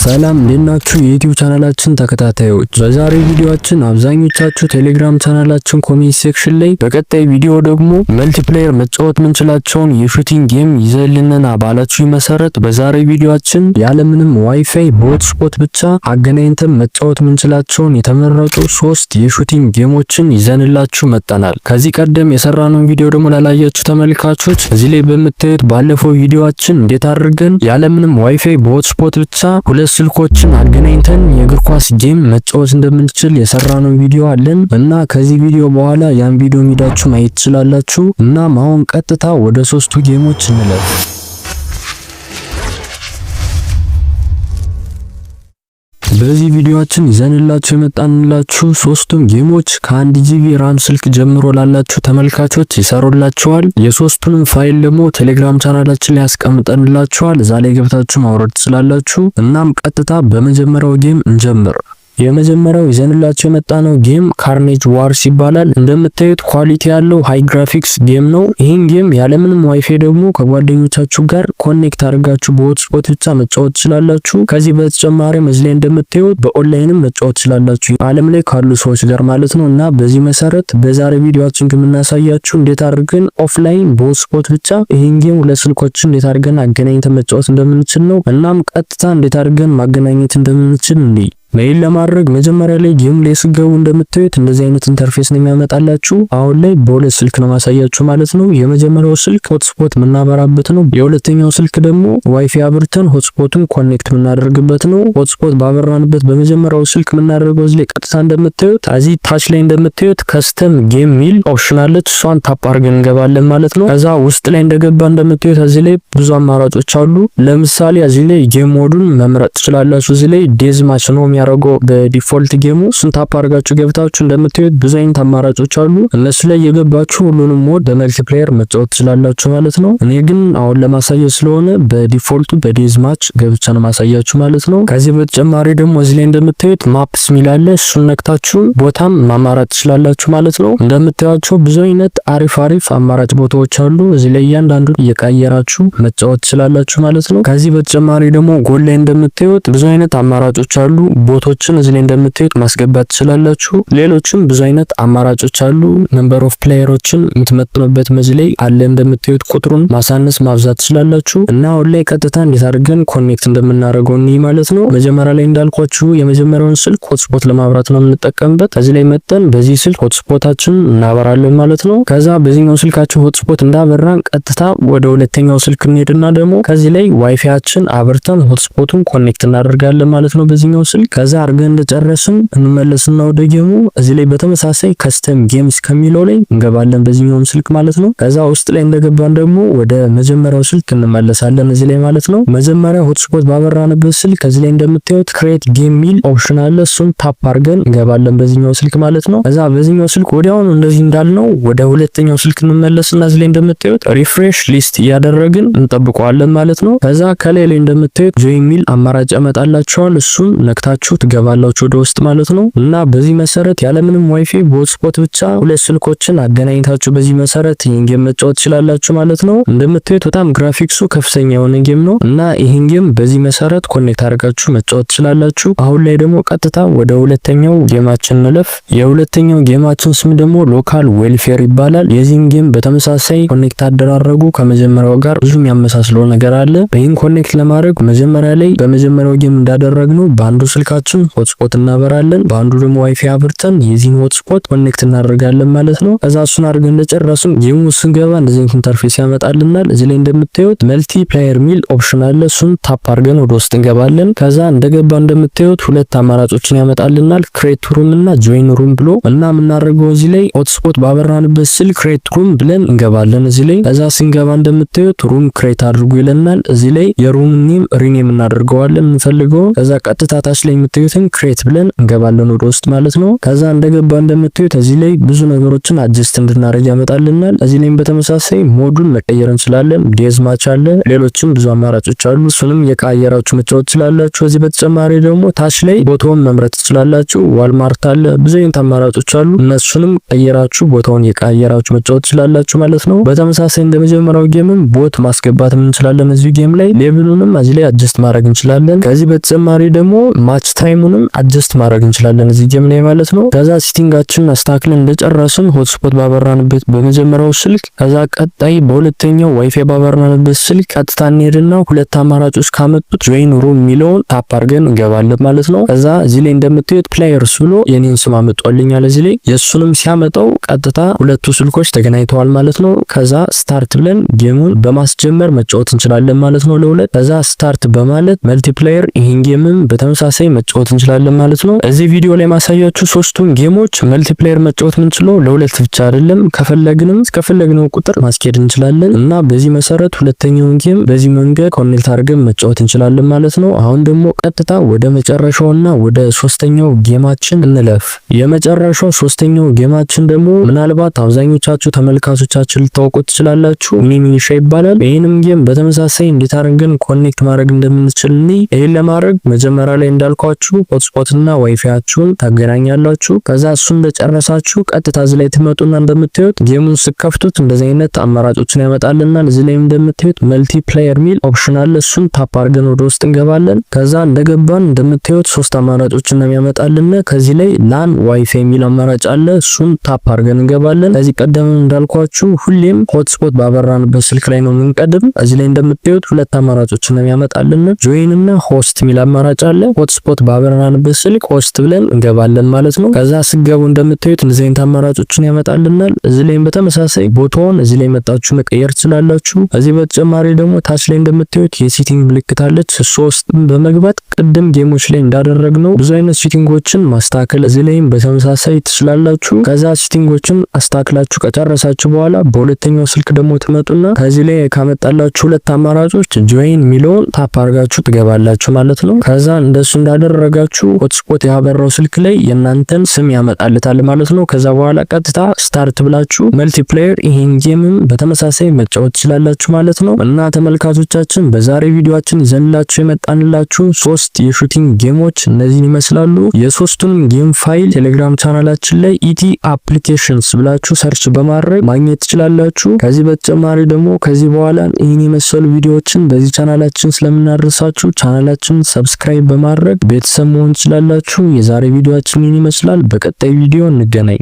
ሰላም እንደናችሁ የዩቲዩብ ቻናላችን ተከታታዮች፣ በዛሬው ቪዲዮአችን አብዛኞቻችሁ ቴሌግራም ቻናላችን ኮሜንት ሴክሽን ላይ በቀጣይ ቪዲዮ ደግሞ መልቲፕሌየር መጫወት ምንችላቸውን የሹቲንግ ጌም ይዘልንና ባላችሁ መሰረት በዛሬው ቪዲዮአችን ያለምንም ዋይፋይ በሆትስፖት ብቻ አገናኝተን መጫወት ምንችላቸውን የተመረጡ 3 የሹቲንግ ጌሞችን ይዘንላችሁ መጣናል። ከዚህ ቀደም የሰራነው ቪዲዮ ደግሞ ላላያችሁ ተመልካቾች እዚህ ላይ በምታዩት ባለፈው ቪዲዮአችን እንዴት አድርገን ያለምንም ዋይፋይ በሆትስፖት ብቻ ሁለት ስልኮችን አገናኝተን የእግር ኳስ ጌም መጫወት እንደምንችል የሰራነው ቪዲዮ አለን እና ከዚህ ቪዲዮ በኋላ ያን ቪዲዮ ሄዳችሁ ማየት ትችላላችሁ። እና አሁን ቀጥታ ወደ 3ቱ ጌሞች እንለፍ። በዚህ ቪዲዮአችን ይዘንላችሁ የመጣንላችሁ 3ቱም ጌሞች ከ1 ጂቢ ራም ስልክ ጀምሮ ላላችሁ ተመልካቾች ይሰሩላችኋል። የሶስቱንም ፋይል ደግሞ ቴሌግራም ቻናላችን ላይ ያስቀምጠንላችኋል። እዛ ላይ ገብታችሁ ማውረድ ትችላላችሁ። እናም ቀጥታ በመጀመሪያው ጌም እንጀምር። የመጀመሪያው ይዘንላችሁ የመጣነው ጌም ካርኔጅ ዋርስ ይባላል። እንደምታዩት ኳሊቲ ያለው ሃይ ግራፊክስ ጌም ነው። ይህን ጌም ያለምንም ዋይፋይ ደግሞ ከጓደኞቻችሁ ጋር ኮኔክት አድርጋችሁ በሆትስፖት ብቻ መጫወት ትችላላችሁ። ከዚህ በተጨማሪም እዚህ ላይ እንደምታዩት በኦንላይንም መጫወት ትችላላችሁ ዓለም ላይ ካሉ ሰዎች ጋር ማለት ነው። እና በዚህ መሰረት በዛሬ ቪዲዮአችን የምናሳያችሁ እንዴት አድርገን ኦፍላይን በሆትስፖት ብቻ ይህን ጌም ሁለት ስልኮችን እንዴት አድርገን አገናኝተን መጫወት እንደምንችል ነው። እናም ቀጥታ እንዴት አድርገን ማገናኘት እንደምንችል እንዴ ሜል ለማድረግ መጀመሪያ ላይ ጌም ላይ ስገቡ እንደምታዩት እንደዚህ አይነት ኢንተርፌስ ነው የሚያመጣላችሁ። አሁን ላይ በሁለት ስልክ ነው ማሳያችሁ ማለት ነው። የመጀመሪያው ስልክ ሆትስፖት ምናበራበት ነው። የሁለተኛው ስልክ ደግሞ ዋይፋይ አብርተን ሆትስፖቱን ኮኔክት ምናደርግበት ነው። ሆትስፖት ባበራንበት በመጀመሪያው ስልክ ምናደርገው እዚህ ላይ ቀጥታ እንደምታዩት እዚህ ታች ላይ እንደምታዩት ከስተም ጌም ሚል ኦፕሽን አለች። እሷን ታፕ አድርገን እንገባለን ማለት ነው። ከዛ ውስጥ ላይ እንደገባ እንደምታዩት እዚህ ላይ ብዙ አማራጮች አሉ። ለምሳሌ እዚህ ላይ ጌም ሞዱን መምረጥ ትችላላችሁ። እዚህ ላይ ዴዝ ማች ነው ያረጋው በዲፎልት ጌሙ እሱን ታፕ አድርጋችሁ ገብታችሁ እንደምታዩት ብዙ አይነት አማራጮች አሉ። እነሱ ላይ የገባችሁ ሁሉንም ሞድ በመልቲፕሌየር መጫወት ትችላላችሁ ማለት ነው። እኔ ግን አሁን ለማሳየት ስለሆነ በዲፎልቱ በዴዝ ማች ገብቻ ነው ማሳያችሁ ማለት ነው። ከዚህ በተጨማሪ ደግሞ እዚህ ላይ እንደምታዩት ማፕስ ሚል አለ። እሱን ነክታችሁ ቦታም ማማራት ትችላላችሁ ማለት ነው። እንደምታዩቸው ብዙ አይነት አሪፍ አማራጭ ቦታዎች አሉ። እዚህ ላይ እያንዳንዱን እየቀየራችሁ መጫወት ትችላላችሁ ማለት ነው። ከዚህ በተጨማሪ ደግሞ ጎል ላይ እንደምታዩት ብዙ አይነት አማራጮች አሉ። ቦቶችን እዚህ ላይ እንደምታዩት ማስገባት ትችላላችሁ። ሌሎችም ብዙ አይነት አማራጮች አሉ። ነምበር ኦፍ ፕሌየሮችን የምትመጥኑበት መዚህ ላይ አለ። እንደምታዩት ቁጥሩን ማሳነስ ማብዛት ትችላላችሁ። እና አሁን ላይ ቀጥታ እንዴት አድርገን ኮኔክት እንደምናደርገው ነው ማለት ነው። መጀመሪያ ላይ እንዳልኳችሁ የመጀመሪያውን ስልክ ሆትስፖት ለማብራት ነው የምንጠቀምበት። እዚህ ላይ መጠን በዚህ ስልክ ሆትስፖታችን እናበራለን ማለት ነው። ከዛ በዚህኛው ስልካችን ሆትስፖት እንዳበራን ቀጥታ ወደ ሁለተኛው ስልክ እንሄድና ደግሞ ከዚህ ላይ ዋይፋያችን አብርተን ሆትስፖቱን ኮኔክት እናደርጋለን ማለት ነው በዚህኛው ስልክ። ከዛ አርገን እንደጨረስን እንመለስና ወደ ጌሙ እዚህ ላይ በተመሳሳይ ከስተም ጌምስ ከሚለው ላይ እንገባለን በዚህኛው ስልክ ማለት ነው። ከዛ ውስጥ ላይ እንደገባን ደግሞ ወደ መጀመሪያው ስልክ እንመለሳለን እዚህ ላይ ማለት ነው። መጀመሪያ ሆትስፖት ባበራንበት ስልክ እዚህ ላይ እንደምታዩት ክሬት ጌም ሚል ኦፕሽን አለ። እሱን ታፕ አርገን እንገባለን በዚህኛው ስልክ ማለት ነው። ከዛ በዚህኛው ስልክ ወዲያውኑ እንደዚህ እንዳልነው ወደ ሁለተኛው ስልክ እንመለስና እዚህ ላይ እንደምታዩት ሪፍሬሽ ሊስት እያደረግን እንጠብቀዋለን ማለት ነው። ከዛ ከላይ ላይ እንደምታዩት ጆይን ሚል አማራጭ ያመጣላችኋል። እሱን ነክታችሁ ትገባላችሁ ወደ ውስጥ ማለት ነው። እና በዚህ መሰረት ያለምንም ዋይፋይ በሆትስፖት ብቻ ሁለት ስልኮችን አገናኝታችሁ በዚህ መሰረት ይሄን ጌም መጫወት ትችላላችሁ ማለት ነው። እንደምታዩት በጣም ግራፊክሱ ከፍተኛ የሆነ ጌም ነው እና ይሄን ጌም በዚህ መሰረት ኮኔክት አድርጋችሁ መጫወት ትችላላችሁ። አሁን ላይ ደግሞ ቀጥታ ወደ ሁለተኛው ጌማችን እንለፍ። የሁለተኛው ጌማችን ስም ደግሞ ሎካል ዌልፌር ይባላል። የዚህን ጌም በተመሳሳይ ኮኔክት አደራረጉ ከመጀመሪያው ጋር ብዙ የሚያመሳስለው ነገር አለ። ይሄን ኮኔክት ለማድረግ መጀመሪያ ላይ በመጀመሪያው ጌም እንዳደረግነው በአንዱ ስልካችን ሆትስፖት እናበራለን፣ በአንዱ ደግሞ ዋይፋይ አብርተን የዚህን ሆትስፖት ኮኔክት እናደርጋለን ማለት ነው። ከዛ እሱን አድርገን እንደጨረስን ጌሙ ስንገባ እንደዚህ ኢንተርፌስ ያመጣልናል። እዚህ ላይ እንደምታዩት መልቲ ፕሌየር ሚል ኦፕሽን አለ። እሱን ታፕ አድርገን ወደ ውስጥ እንገባለን። ከዛ እንደገባ እንደምታዩት ሁለት አማራጮችን ያመጣልናል፣ ክሬት ሩም እና ጆይን ሩም ብሎ እና የምናደርገው እዚህ ላይ ሆትስፖት ባበራንበት ስልክ ክሬት ሩም ብለን እንገባለን እዚህ ላይ። ከዛ ስንገባ እንደምታዩት ሩም ክሬት አድርጉ ይለናል። እዚህ ላይ የሩም ኔም ሪኔም እናደርገዋለን እንፈልገው። ከዛ ቀጥታ ታች ላይ እንደምታዩት ክሬት ብለን እንገባለን ወደ ውስጥ ማለት ነው። ከዛ እንደገባ እንደምታዩት እዚህ ላይ ብዙ ነገሮችን አጀስት እንድናደርግ ያመጣልናል። እዚህ ላይም በተመሳሳይ ሞዱን መቀየር እንችላለን። ዴዝ ማች አለ፣ ሌሎችም ብዙ አማራጮች አሉ። እሱንም የቀያየራችሁ መጫወት ትችላላችሁ። እዚህ በተጨማሪ ደግሞ ታች ላይ ቦታውን መምረጥ ትችላላችሁ። ዋልማርት አለ፣ ብዙ አይነት አማራጮች አሉ። እነሱንም ቀየራችሁ ቦታውን የቀያየራችሁ መጫወት ትችላላችሁ ማለት ነው። በተመሳሳይ እንደመጀመሪያው ጌምም ቦት ማስገባት እንችላለን እዚህ ጌም ላይ። ሌቭሉንም እዚህ ላይ አጀስት ማድረግ እንችላለን። ከዚህ በተጨማሪ ደግሞ ማች ታይሙንም አጀስት ማድረግ እንችላለን እዚህ ጌም ላይ ማለት ነው። ከዛ ሲቲንጋችንን አስተካክለን እንደጨረስን ሆትስፖት ባበራንበት በመጀመሪያው ስልክ ከዛ ቀጣይ በሁለተኛው ዋይፋይ ባበራንበት ስልክ ቀጥታ እንሄድና ሁለት አማራጮች ካመጡት ጆይን ሩም የሚለውን ታፕ አድርገን እንገባለን ማለት ነው። ከዛ እዚህ ላይ እንደምታዩት ፕሌየርስ ብሎ የኔን ስም አመጣልኛል። እዚህ ላይ የሱንም ሲያመጣው ቀጥታ ሁለቱ ስልኮች ተገናኝተዋል ማለት ነው። ከዛ ስታርት ብለን ጌሙን በማስጀመር መጫወት እንችላለን ማለት ነው ለሁለት። ከዛ ስታርት በማለት መልቲፕሌየር ይሄን ጌምም በተመሳሳይ መጫወት እንችላለን ማለት ነው። እዚህ ቪዲዮ ላይ ማሳያችሁ ሶስቱም ጌሞች መልቲፕሌየር መጫወት የምንችለው ለሁለት ብቻ አይደለም፣ ከፈለግንም እስከፈለግነው ቁጥር ማስኬድ እንችላለን እና በዚህ መሰረት ሁለተኛውን ጌም በዚህ መንገድ ኮኔክት አድርገን መጫወት እንችላለን ማለት ነው። አሁን ደግሞ ቀጥታ ወደ መጨረሻውና ወደ ሶስተኛው ጌማችን እንለፍ። የመጨረሻው ሶስተኛው ጌማችን ደግሞ ምናልባት አብዛኞቻችሁ ተመልካቾቻችን ልታውቁት ትችላላችሁ፣ ሚኒሚኒሻ ይባላል። ይህንም ጌም በተመሳሳይ እንዴት አድርገን ኮኔክት ማድረግ እንደምንችል ይሄን ለማድረግ መጀመሪያ ላይ እንዳልኳችሁ ሆትስፖትና ዋይፋያችሁን ታገናኛላችሁ። ከዛ እሱን እንደጨረሳችሁ ቀጥታ እዚህ ላይ ትመጡና እንደምታዩት ጌሙን ስከፍቱት እንደዚህ አይነት አማራጮችን ያመጣልና እዚህ ላይ እንደምታዩት መልቲፕሌየር ሚል ኦፕሽን አለ። እሱን ታፕ አድርገን ወደ ውስጥ እንገባለን። ከዛ እንደገባን እንደምታዩት ሶስት አማራጮችን ነው የሚያመጣልን። ከዚህ ላይ ላን ዋይፋይ የሚል አማራጭ አለ። እሱን ታፕ አድርገን እንገባለን። ከዚህ ቀደም እንዳልኳችሁ ሁሌም ሆትስፖት ባበራንበት ስልክ ላይ ነው የምንቀድም። እዚህ ላይ እንደምታዩት ሁለት አማራጮችን ነው የሚያመጣልን፣ ጆይን እና ሆስት የሚል አማራጭ አለ። ሆትስፖት ባበራንበት ስልክ ሆስት ብለን እንገባለን ማለት ነው። ከዛ ስገቡ እንደምታዩት እንደዚህ አይነት አማራጮችን ያመጣልናል። እዚህ ላይም በተመሳሳይ ቦታውን እዚህ ላይ መጣችሁ መቀየር ትችላላችሁ። እዚህ በተጨማሪ ደግሞ ታች ላይ እንደምታዩት የሴቲንግ ምልክት አለች። እሱ ውስጥም በመግባት ቅድም ጌሞች ላይ እንዳደረግነው ብዙ አይነት ሴቲንጎችን ማስተካከል እዚህ ላይም በተመሳሳይ ትችላላችሁ። ከዛ ሴቲንጎችን አስተካክላችሁ ከጨረሳችሁ በኋላ በሁለተኛው ስልክ ደግሞ ትመጡና ከዚህ ላይ ካመጣላችሁ ሁለት አማራጮች ጆይን ሚለውን ታፕ አድርጋችሁ ትገባላችሁ ማለት ነው። ከዛ እንደሱ እንዳደረጋችሁ ሆትስፖት ያበራው ስልክ ላይ የእናንተን ስም ያመጣልታል ማለት ነው። ከዛ በኋላ ቀጥታ ስታርት ብላችሁ መልቲፕሌየር ይሄን ጌምም በተመሳሳይ መጫወት ትችላላችሁ ማለት ነው። እና ተመልካቾቻችን በዛሬ ቪዲዮአችን ይዘንላችሁ የመጣንላችሁ ሶስት የሹቲንግ ጌሞች እነዚህን ይመስላሉ። የሶስቱንም ጌም ፋይል ቴሌግራም ቻናላችን ላይ ኢቲ አፕሊኬሽንስ ብላችሁ ሰርች በማድረግ ማግኘት ትችላላችሁ። ከዚህ በተጨማሪ ደግሞ ከዚህ በኋላ ይህን የመሰሉ ቪዲዮዎችን በዚህ ቻናላችን ስለምናደርሳችሁ ቻናላችን ሰብስክራይብ በማድረግ ቤተሰብ መሆን ትችላላችሁ። የዛሬ ቪዲዮአችን ይህን ይመስላል። በቀጣይ ቪዲዮ እንገናኝ።